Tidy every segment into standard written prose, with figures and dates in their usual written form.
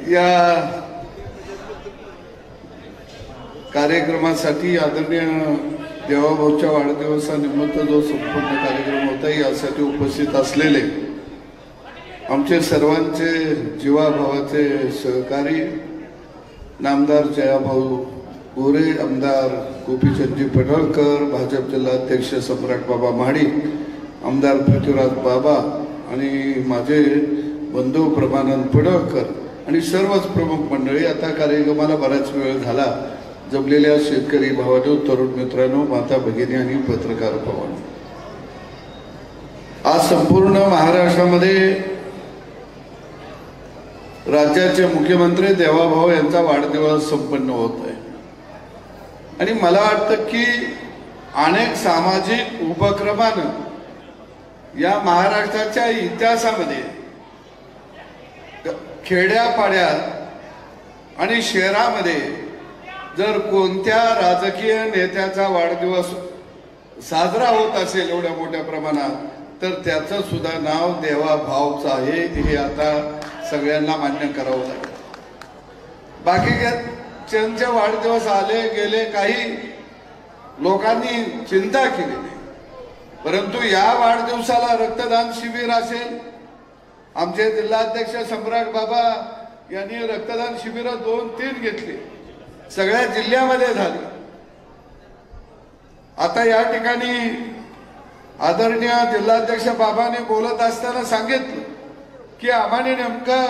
या कार्यक्रमासाठी आदरणीय देवाभाऊच्या वाढदिवसानिमित्त जो संपूर्ण कार्यक्रम होता यासाठी उपस्थित असलेले आमचे सर्वांचे जीवाभावाचे सहकारी नामदार जयाभाऊ गोरे, आमदार गोपीचंदजी पडळकर, भाजप जिल्हाध्यक्ष सम्राट बाबा महाडिक, आमदार पृथ्वीराज बाबा आणि माझे बंधू प्रमानंद पडळकर आणि सर्वच प्रमुख मंडळी. आता कार्यक्रमाला बराच वेळ झाला. जमलेल्या शेतकरी भावांनो, तरुण मित्रांनो, माता भगिनी आणि पत्रकार भावांनो, आज संपूर्ण महाराष्ट्रामध्ये राज्याचे मुख्यमंत्री देवाभाऊ यांचा वाढदिवस संपन्न होत आहे आणि मला वाटतं की अनेक सामाजिक उपक्रमानं या महाराष्ट्राच्या इतिहासामध्ये खेड्यापाड्यात आणि शहरामध्ये जर कोणत्या राजकीय नेत्याचा वाढदिवस साजरा होत असेल एवढ्या मोठ्या प्रमाणात तर त्याचं सुद्धा नाव देवाभाऊचं आहे. हे आता सगळ्यांना मान्य करावं लागेल. बाकीच्या वाढदिवस आले गेले, काही लोकांनी चिंता केली नाही, परंतु या वाढदिवसाला रक्तदान शिबिर असेल. आमचे जिल्हाध्यक्ष सम्राट बाबा यांनी रक्तदान शिबिर 2-3 घेतली, सगळ्या जिल्ह्यामध्ये झाली. आता या ठिकाणी आदरणीय जिल्हाध्यक्ष बाबांनी बोलत असताना सांगितलं की आम्हाला नेमकं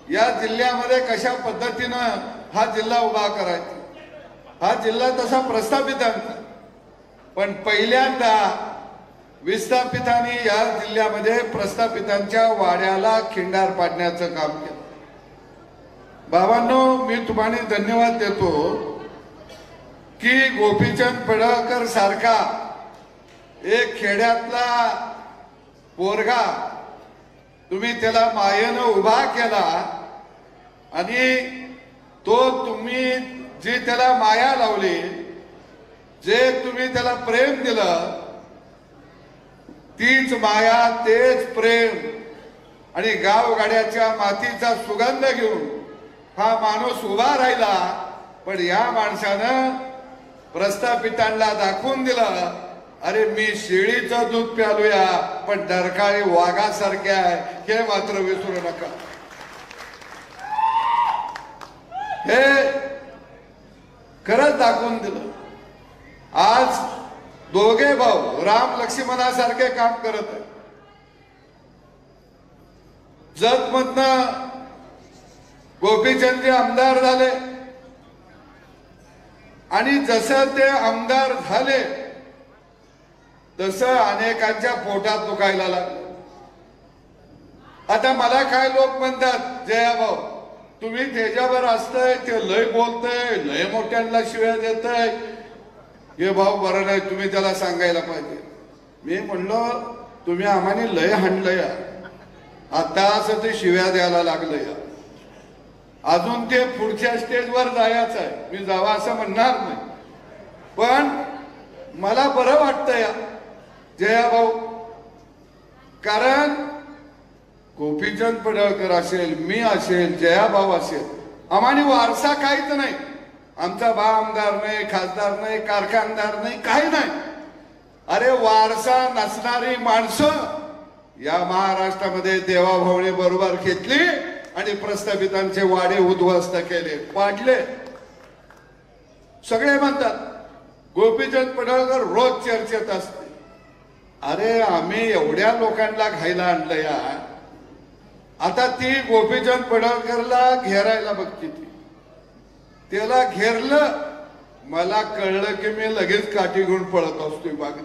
या जिल्ह्यामध्ये कशा पद्धतीनं हा जिल्हा उभा करायचा. हा जिल्हा तसा प्रस्थापितांचा, पण पहिल्यांदा विस्थापितांनी या जिल्ह्यामध्ये प्रस्थापितांच्या वाड्याला खिंडार पाडण्याचं काम केलं. बाबांनो, मी तुम्हाला धन्यवाद देतो की गोपीचंद पडळकर सारखा एक खेड्यातला पोरगा तुम्ही त्याला मायेनं उभा केला आणि तो तुम्ही जी त्याला माया लावली, जे तुम्ही त्याला प्रेम दिलं, तीच माया, तेच प्रेम आणि गावगाड्याच्या मातीचा सुगंध घेऊन हा माणूस उभा राहिला. पण या माणसानं प्रस्थापितांना दाखवून दिलं, अरे मी शेळीचं दूध प्यालूया पण डरकाळी वाघासारखे आहे, हे मात्र विसरू नका. हे खरंच दाखवून दिलं. आज दोघे भाऊ राम लक्ष्मणासारखे काम करत आहे. जतमधनं गोपीचंदजी आमदार झाले आणि जसं ते आमदार झाले तसं अनेकांच्या पोटात दुखायला लागलं. आता मला काय लोक म्हणतात, जयाभाऊ तुम्ही त्याच्यावर असतंय, ते लय बोलतय, लय मोठ्यांना शिव्या देतय, हे भाऊ बरं नाही, तुम्ही त्याला सांगायला पाहिजे. मी म्हणलो तुम्ही आम्हाला लय हाणलंय, आता असं ते शिव्या द्यायला लागलं. अजून ते पुढच्या स्टेजवर जायचं आहे, मी जावा असं म्हणणार नाही, पण मला बरं वाटतंय जयाभाऊ, कारण गोपीचंद पडळकर असेल, मी असेल, जयाभाऊ असेल, आम्हाला वारसा काहीच नाही. आमचा बा आमदार नाही, खासदार नाही, कारखानदार नाही, काही नाही. अरे वारसा नसणारी माणसं या महाराष्ट्रामध्ये देवाभाऊने बरोबर घेतली आणि प्रस्थापितांचे वाडे उद्ध्वस्त केले, पाडले. सगळे म्हणतात गोपीचंद पडळकर रोज चर्चेत असते. अरे आम्ही एवढ्या लोकांना घायला आणलं या, आता ती गोपीचंद पडळकरला घेरायला बघती, त्याला घेरलं, मला कळलं की मी लगेच काठी घेऊन पळत असतोय बागेत.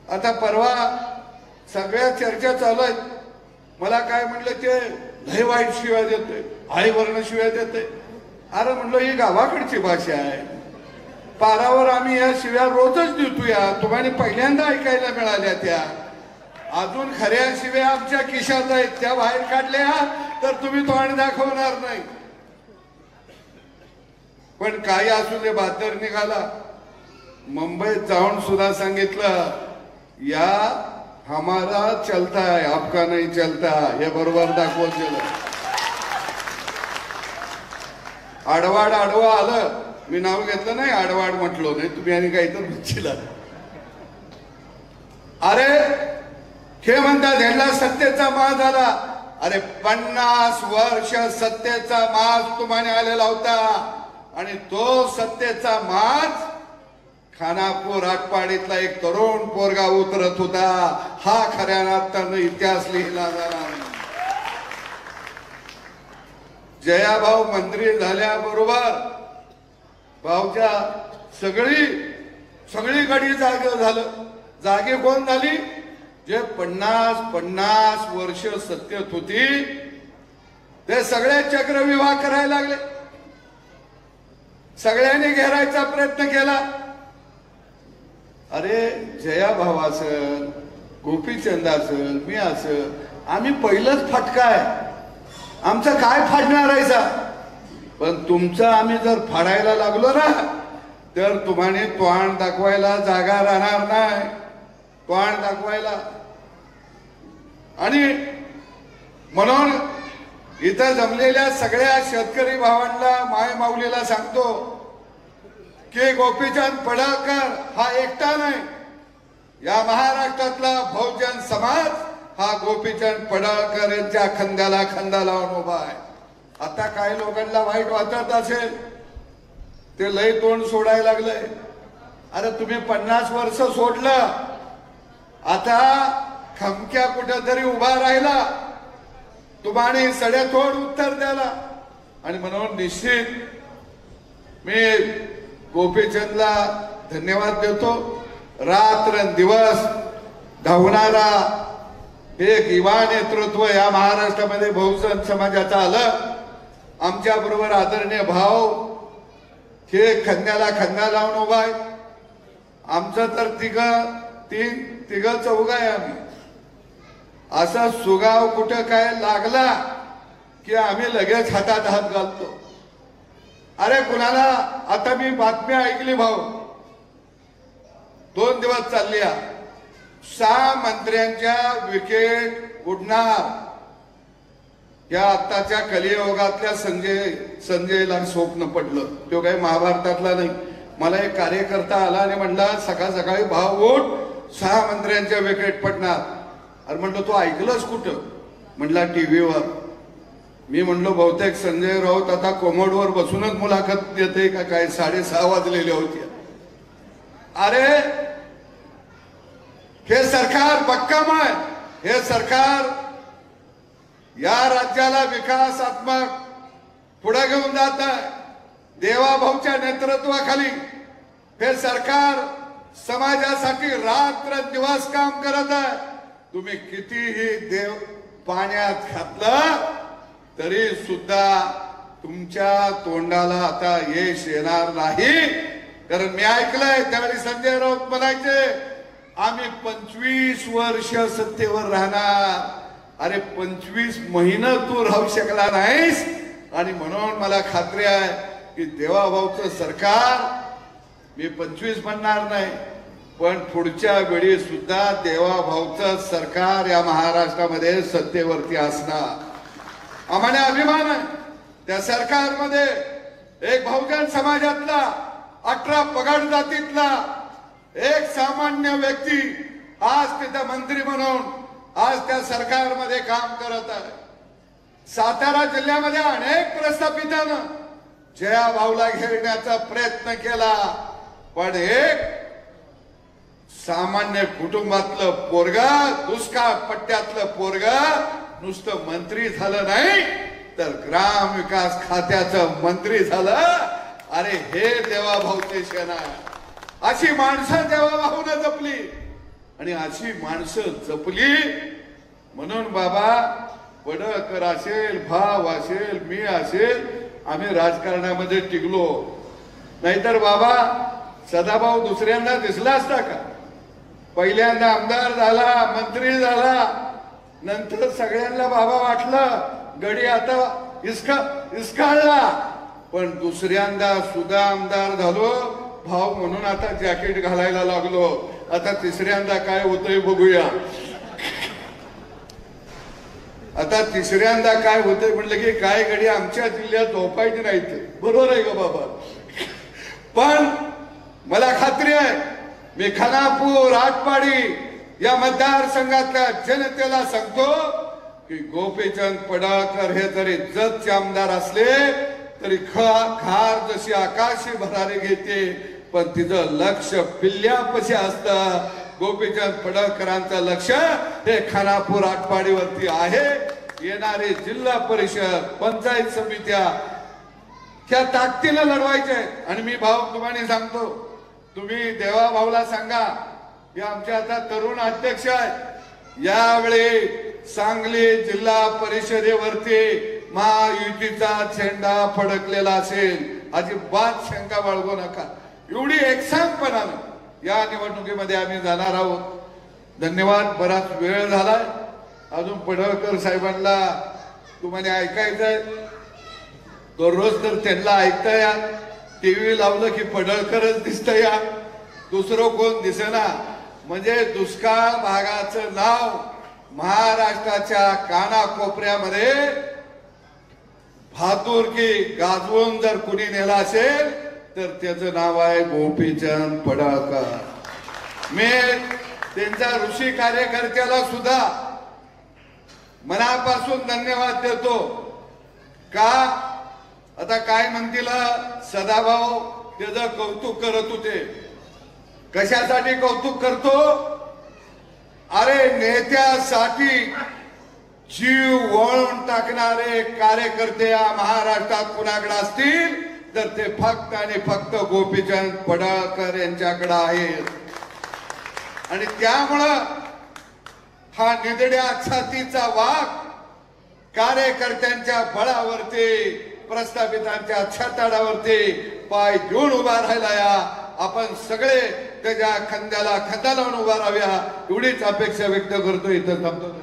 आता परवा सगळ्या चर्चा चालू आहेत. मला काय म्हणलं, ते लय वाईट शिव्या देतोय, आई वर्ण शिव्या देतोय. अरे म्हणलं ही गावाकडची भाषा आहे, पारावर आम्ही या शिव्या रोजच देतो. या तुम्हाला पहिल्यांदा ऐकायला मिळाल्या, त्या अजून खऱ्या शिव्या आमच्या खिशात आहेत, त्या बाहेर काढल्या तर तुम्ही तोंड दाखवणार नाही. पण काही असू दे, बातर निघाला. मुंबईत जाऊन सुद्धा सांगितलं, या हमारा चलता है आपका नहीं चलता हे बरोबर दाखवून दिलं. आडवाड आडवा आलं, मी नाव घेतलं नाही, आडवाड म्हटलो नाही, तुम्ही आणि काही तर म्हणशीला. अरे हे म्हणतात यांना सत्तेचा माज झाला. अरे 50 वर्ष सत्तेचा माज तुम्हाला आलेला होता आणि तो सत्तेचा माज खानापूर आटपाडीतला एक तरुण पोरगा उतरत होता. हा खऱ्या अर्थानं इतिहास लिहिला झाला. जयाभाऊ मंत्री झाल्याबरोबर भाऊच्या सगळी गडी जागे झालं. जागे कोण झाली? जे 50 वर्ष सत्तेत होती ते सगळे चक्रव्यूह करायला लागले. सगळ्यांनी घेरायचा प्रयत्न केला. अरे जयाभाऊ असेल, गोपीचंद असेल, मी असेल, आम्ही पहिलंच फटका आहे, आमचं काय फाडणार आहे सा. पण तुमचं आम्ही जर फाडायला लागलो ना तर तुम्हाला तोंड दाखवायला जागा राहणार नाही. तोंड दाखवायला. आणि म्हणून इथं जमलेल्या सगळ्या शेतकरी भावांना, माय माऊलीला सांगतो की गोपीचंद पडळकर हा एकटा नाही, या महाराष्ट्रातला बहुजन समाज हा गोपीचंद पडळकर यांच्या खांद्याला खांदा लावून उभा आहे. आता काही लोकांना वाईट वाटत असेल, ते लय तोंड सोडायला लागलंय. अरे तुम्ही 50 वर्ष सोडलं, आता खमक्या कुठेतरी उभा राहिला, तुम्हाला सडेतोड उत्तर द्याला. आणि म्हणून निश्चित मी गोपीचंदला धन्यवाद देतो. रात्र दिवस धावणारा एक युवा नेतृत्व या महाराष्ट्रामध्ये बहुजन समाजाचं आलं. आमच्या बरोबर आदरणीय भाऊ हे खांद्याला खांदा लावून उभा आहे. आमचं तर तिघ चौघ आहे आम्ही. असा सुगाव कुठं काय लागला की आम्ही लगेच हातात हात घालतो. अरे कुणाला, आता मी बातमी ऐकली भाऊ, 2 दिवस चालली, 6 मंत्र्यांच्या विकेट उडणार. या आत्ताच्या कलियुगातल्या संजयला स्वप्न पडलं. तो काही महाभारतातला नाही. मला एक कार्यकर्ता आला आणि म्हणला सकाळी भाव उठ, 6 मंत्र्यांच्या विकेट पडणार. अरे म्हणलं तू ऐकलंस कुठं? म्हणला टीव्हीवर. मी म्हणलो बहुतेक संजय राऊत आता कोमोडवर बसूनच मुलाखत देते का काय, 6:30 वाजलेले होते. अरे हे सरकार भक्कम आहे. हे सरकार या राज्याला विकासात्मक पुढे घेऊन जात आहे. देवाभाऊच्या नेतृत्वाखाली हे सरकार समाजासाठी रात्र दिवस काम करत आहे. तुम्ही कितीही देव पाण्यात घातलं तरी सुद्धा तुमच्या तोंडाला आता यश येणार नाही. कारण मी ऐकलंय त्यावेळी संजय राऊत म्हणायचे आम्ही 25 वर्ष सत्तेवर राहणार. अरे 25 महिने तू राहू शकला नाहीस. आणि म्हणून मला खात्री आहे की देवाभाऊचं सरकार, मी 25 म्हणणार नाही, पण पुढच्या वेळी सुद्धा देवाभाऊचं सरकार या महाराष्ट्रामध्ये सत्तेवरती असणार. आम्हाला अभिमान आहे त्या सरकारमध्ये. एक बहुजन समाजातला 18 पगड जातीतला एक सामान्य व्यक्ती आज तिथे मंत्री म्हणून आज त्या सरकारमध्ये काम करत आहे. सातारा जिल्ह्यामध्ये अनेक प्रस्थापितांना जयाभाऊला घेण्याचा प्रयत्न केला, पण एक सामान्य कुटुंबातलं पोरगा, दुष्काळ पट्ट्यातलं पोरगा नुसतं मंत्री झालं नाही तर ग्राम विकास खात्याचं मंत्री झालं. अरे हे देवाभाऊचे क्षण आहे. अशी माणसं देवाभाऊनं जपली आणि अशी माणसं जपली म्हणून बाबा पडळकर असेल, भाव असेल, मी असेल, आम्ही राजकारणामध्ये टिकलो. नाहीतर बाबा सदाभाऊ दुसऱ्यांदा दिसला असता का? पहिल्यांदा आमदार झाला, मंत्री झाला, नंतर सगळ्यांना बाबा वाटलं गडी आता इसकाळला, पण दुसऱ्यांदा सुद्धा आमदार झालो भाऊ म्हणून आता जॅकेट घालायला लागलो. आता तिसऱ्यांदा काय होतंय बघूया. आता तिसऱ्यांदा काय होतंय म्हटलं की काय घडी आमच्या जिल्ह्यात झोपायचे नाहीत, बरोबर आहे का बाबा? पण मला खात्री आहे, मी खानापूर आटपाडी या मतदारसंघातल्या जनतेला सांगतो की गोपीचंद पडळकर हे जरी जतचे आमदार असले तरी खार जशी आकाशी भरारी घेते, पण तिचं लक्ष पिल्ल्यापाशी असतं. गोपीचंद पडळकरांचं लक्ष हे खानापूर आटपाडीवरती आहे. येणारे जिल्हा परिषद पंचायत समित्या त्या ताकदीने लढवायचे. आणि मी भाऊ तुम्हाला सांगतो, तुम्ही देवा भाऊला सांगा की आमचे आता तरुण अध्यक्ष आहेत, यावेळी सांगली जिल्हा परिषदेवरती महायुतीचा झेंडा फडकलेला असेल, अजिबात शंका बाळगू नका. एवढी एकसांगपणानं या निवडणुकीमध्ये आम्ही जाणार आहोत. धन्यवाद. बराच वेळ झालाय. अजून पडळकर साहेबांना तुम्हाला ऐकायचंय, दररोज तर त्यांना ऐकता या. टीव्ही लावलं की पडळकरच दिसत या, दुसरं कोण दिसेना. म्हणजे दुष्काळ भागाचं नाव महाराष्ट्राच्या कानाकोपऱ्यामध्ये भातुरकी गाजवून जर कुणी नेला असेल तर त्याचं नाव आहे गोपीचंद पडळकर. मी त्यांच्या ऋषी कार्यकर्त्याला सुद्धा मनापासून धन्यवाद देतो. का आता काय म्हणतील सदाभाऊ त्याचं कौतुक करत होते. कशासाठी कौतुक करतो? अरे नेत्यासाठी जीव वळून टाकणारे कार्यकर्ते या महाराष्ट्रात कुणाकडे असतील तर ते फक्त आणि फक्त गोपीचंद पडळकर यांच्याकडे आहेत. आणि त्यामुळं हा निधड्या छातीचा वाघ कार्यकर्त्यांच्या बळावरती, प्रस्थापितांच्या छाताडावरती पाय घेऊन उभा राहिला. या आपण सगळे त्याच्या खांद्याला खांदा लावून उभा राहाव्या एवढीच अपेक्षा व्यक्त करतो. इथं थांबतो.